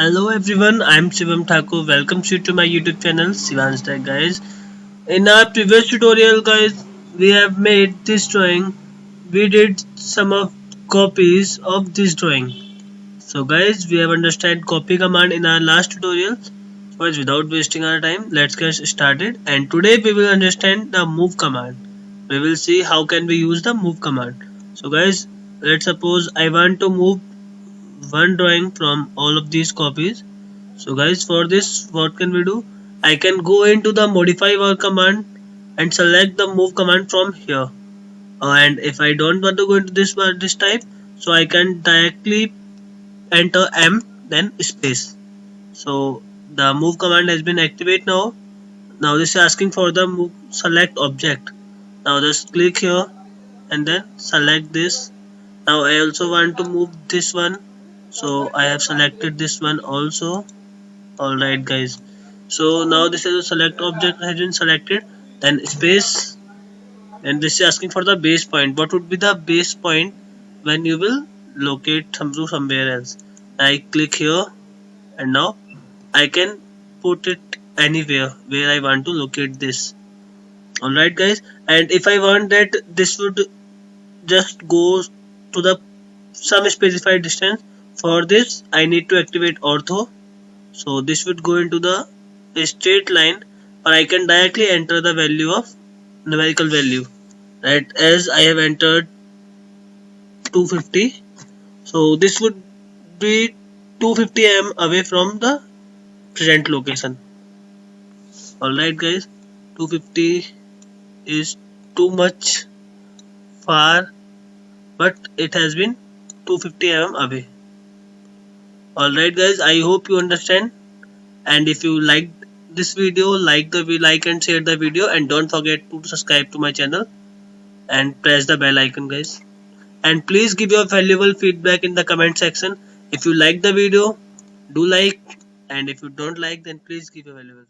Hello everyone, I'm Shivam Thakur. Welcome you to my YouTube channel Shivan's Tech guys. In our previous tutorial guys, we have made this drawing. We did some of copies of this drawing. So guys, we have understood copy command in our last tutorial. So guys, without wasting our time, let's get started. And today we will understand the move command. We will see how can we use the move command. So guys, let's suppose I want to move one drawing from all of these copies. So guys, for this what can we do? I can go into the modify work command and select the move command from here. And if I don't want to go into this type, so I can directly enter M then space. So the move command has been activated now. Now this is asking for the move select object. Now just click here and then select this. Now I also want to move this one, so I have selected this one also. Alright guys, so now this is a select object has been selected, then space, and this is asking for the base point. What would be the base point when you will locate somewhere else? I click here and now I can put it anywhere where I want to locate this. Alright guys, and if I want that this would just go to the some specified distance, for this I need to activate ortho. So this would go into the straight line, or I can directly enter the value of numerical value, right? As I have entered 250, so this would be 250 mm away from the present location. Alright guys, 250 is too much far, but it has been 250 mm away. Alright guys, I hope you understand, and if you liked this video, like and share the video, and don't forget to subscribe to my channel and press the bell icon guys, and please give your valuable feedback in the comment section. If you like the video, do like, and if you don't like, then please give your valuable